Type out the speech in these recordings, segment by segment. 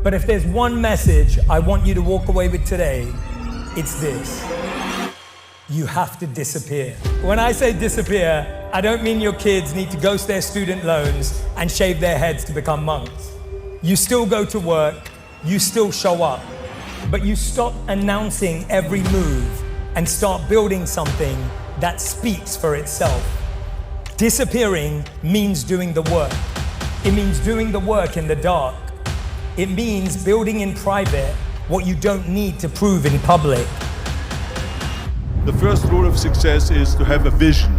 But if there's one message I want you to walk away with today, it's this. You have to disappear. When I say disappear, I don't mean your kids need to ghost their student loans and shave their heads to become monks. You still go to work, you still show up, but you stop announcing every move and start building something that speaks for itself. Disappearing means doing the work. It means doing the work in the dark. It means building in private what you don't need to prove in public. The first rule of success is to have a vision.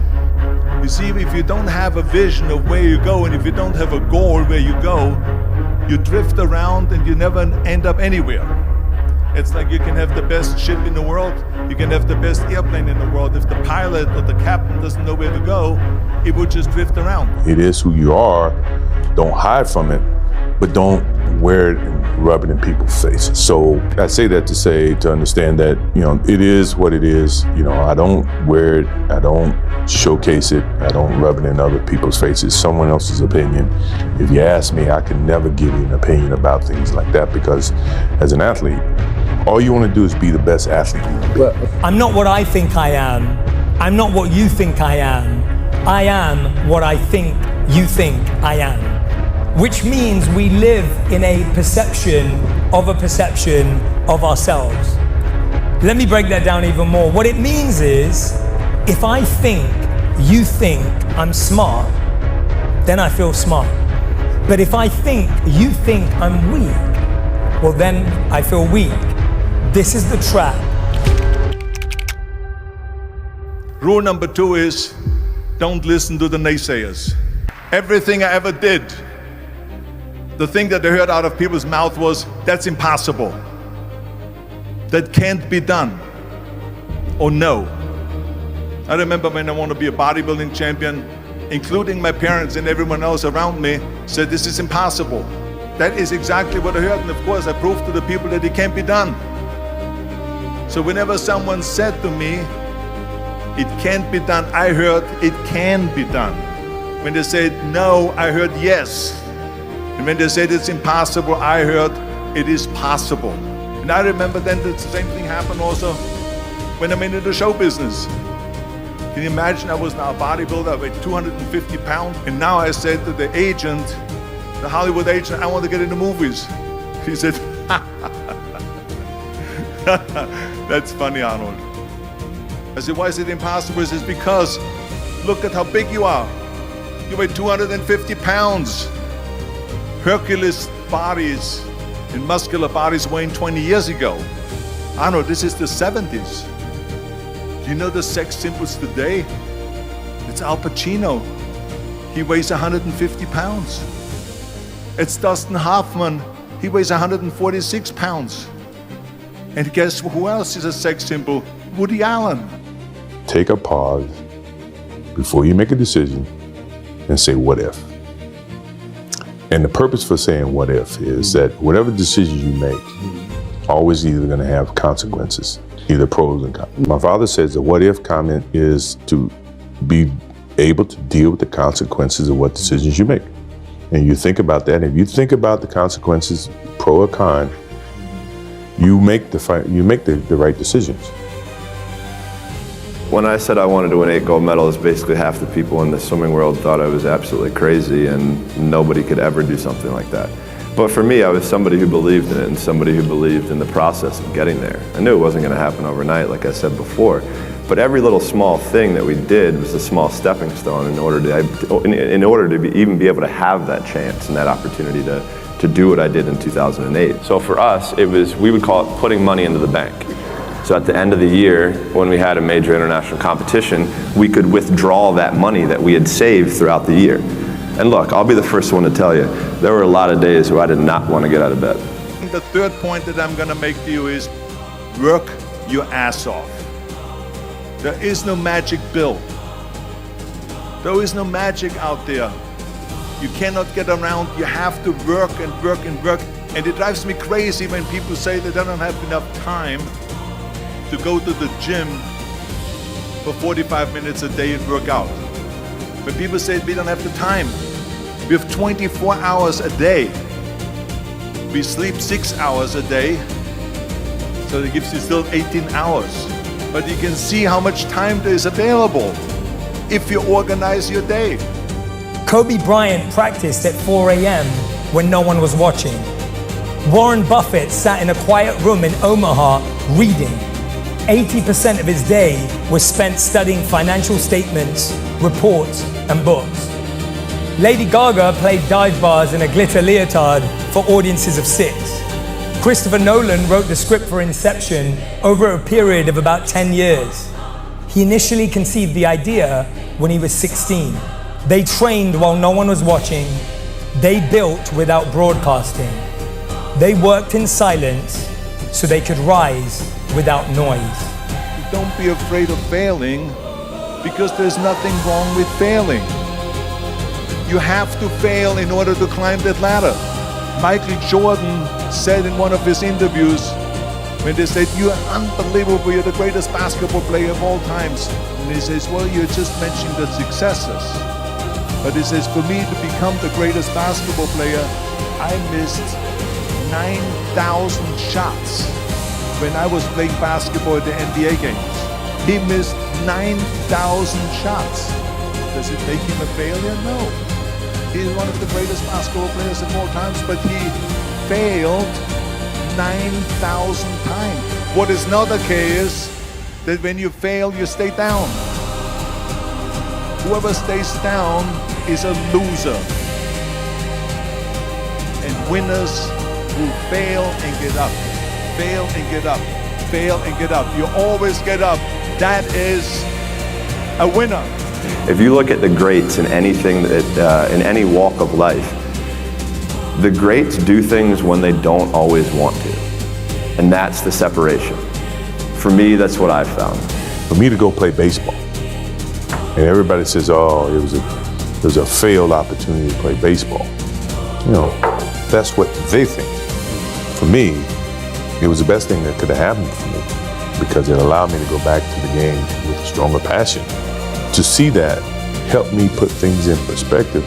You see, if you don't have a vision of where you go, and if you don't have a goal where you go, you drift around and you never end up anywhere. It's like you can have the best ship in the world, you can have the best airplane in the world. If the pilot or the captain doesn't know where to go, it would just drift around. It is who you are. Don't hide from it, but don't wear it and rub it in people's faces. So I say that to say, to understand that, it is what it is. I don't wear it, I don't showcase it, I don't rub it in other people's faces, someone else's opinion. If you ask me, I can never give you an opinion about things like that, because as an athlete, all you want to do is be the best athlete you can be. I'm not what I think I am. I'm not what you think I am. I am what I think you think I am. Which means we live in a perception of ourselves. Let me break that down even more. What it means is, if I think you think I'm smart, then I feel smart. But if I think you think I'm weak, well then I feel weak. This is the trap. Rule number 2 is, don't listen to the naysayers. Everything I ever did, the thing that I heard out of people's mouth was, that's impossible. That can't be done. Or no. I remember when I wanted to be a bodybuilding champion, including my parents and everyone else around me, said this is impossible. That is exactly what I heard, and of course I proved to the people that it can't be done. So whenever someone said to me, it can't be done, I heard it can be done. When they said no, I heard yes. And when they said it's impossible, I heard it is possible. And I remember then the same thing happened also when I'm into the show business. Can you imagine, I was now a bodybuilder, I weighed 250 pounds, and now I said to the agent, the Hollywood agent, I want to get into movies. He said, that's funny, Arnold. I said, why is it impossible? He says, because look at how big you are. You weigh 250 pounds. Hercules bodies and muscular bodies weighing 20 years ago. Arnold, this is the 70s. Do you know the sex symbols today? It's Al Pacino. He weighs 150 pounds. It's Dustin Hoffman. He weighs 146 pounds. And guess who else is a sex symbol? Woody Allen. Take a pause before you make a decision and say, what if? And the purpose for saying what if is that whatever decisions you make, always either going to have consequences, either pros and cons. My father says the what if comment is to be able to deal with the consequences of what decisions you make. And you think about that. If you think about the consequences, pro or con, you make the right decisions. When I said I wanted to win 8 gold medals, basically half the people in the swimming world thought I was absolutely crazy and nobody could ever do something like that. But for me, I was somebody who believed in it and somebody who believed in the process of getting there. I knew it wasn't going to happen overnight, like I said before. But every little small thing that we did was a small stepping stone in order to even be able to have that chance and that opportunity to do what I did in 2008. So for us, we would call it putting money into the bank. So at the end of the year, when we had a major international competition, we could withdraw that money that we had saved throughout the year. And look, I'll be the first one to tell you, there were a lot of days where I did not want to get out of bed. The third point that I'm going to make to you is work your ass off. There is no magic pill. There is no magic out there. You cannot get around. You have to work and work and work. And it drives me crazy when people say that they don't have enough time to go to the gym for 45 minutes a day and work out. When people say we don't have the time, we have 24 hours a day. We sleep 6 hours a day, so it gives you still 18 hours. But you can see how much time there is available if you organize your day. Kobe Bryant practiced at 4 a.m. when no one was watching. Warren Buffett sat in a quiet room in Omaha reading. 80% of his day was spent studying financial statements, reports, and books. Lady Gaga played dive bars in a glitter leotard for audiences of 6. Christopher Nolan wrote the script for Inception over a period of about 10 years. He initially conceived the idea when he was 16. They trained while no one was watching. They built without broadcasting. They worked in silence so they could rise without noise. Don't be afraid of failing, because there's nothing wrong with failing. You have to fail in order to climb that ladder. Michael Jordan said in one of his interviews, when they said, "You're unbelievable, you're the greatest basketball player of all times." And he says, "Well, you just mentioned the successes." But he says, "For me to become the greatest basketball player, I missed 9,000 shots when I was playing basketball at the NBA games." He missed 9,000 shots. Does it make him a failure? No. He's one of the greatest basketball players of all times, but he failed 9,000 times. What is not okay is that when you fail, you stay down. Whoever stays down is a loser. And winners who fail and get up, fail and get up, fail and get up. You always get up. That is a winner. If you look at the greats in anything that, in any walk of life, the greats do things when they don't always want to. And that's the separation. For me, that's what I've found. For me to go play baseball, and everybody says, "Oh, it was a failed opportunity to play baseball." You know, that's what they think. For me, it was the best thing that could have happened for me, because it allowed me to go back to the game with a stronger passion. To see that helped me put things in perspective,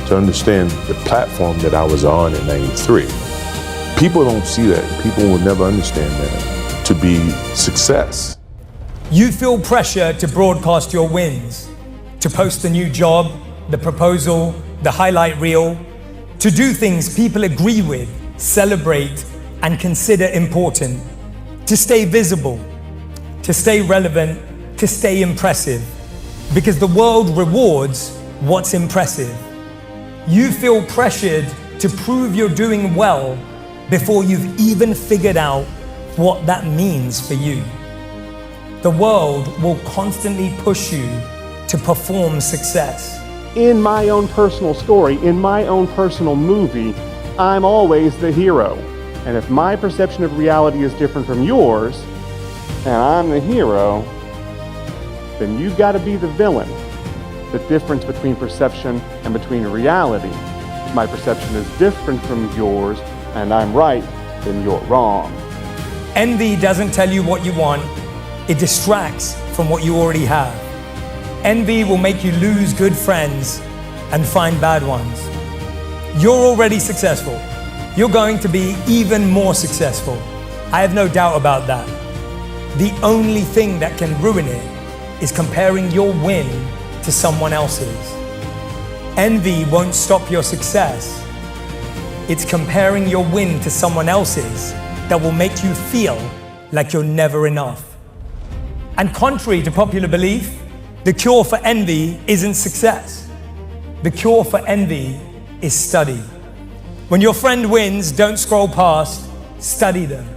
to understand the platform that I was on in '93. People don't see that. People will never understand that to be success. You feel pressure to broadcast your wins, to post the new job, the proposal, the highlight reel, to do things people agree with, celebrate, and consider important, to stay visible, to stay relevant, to stay impressive, because the world rewards what's impressive. You feel pressured to prove you're doing well before you've even figured out what that means for you. The world will constantly push you to perform success. In my own personal story, in my own personal movie, I'm always the hero. And if my perception of reality is different from yours, and I'm the hero, then you've got to be the villain. The difference between perception and between reality. If my perception is different from yours, and I'm right, then you're wrong. Envy doesn't tell you what you want, it distracts from what you already have. Envy will make you lose good friends and find bad ones. You're already successful. You're going to be even more successful. I have no doubt about that. The only thing that can ruin it is comparing your win to someone else's. Envy won't stop your success. It's comparing your win to someone else's that will make you feel like you're never enough. And contrary to popular belief, the cure for envy isn't success. The cure for envy is study. When your friend wins, don't scroll past, study them.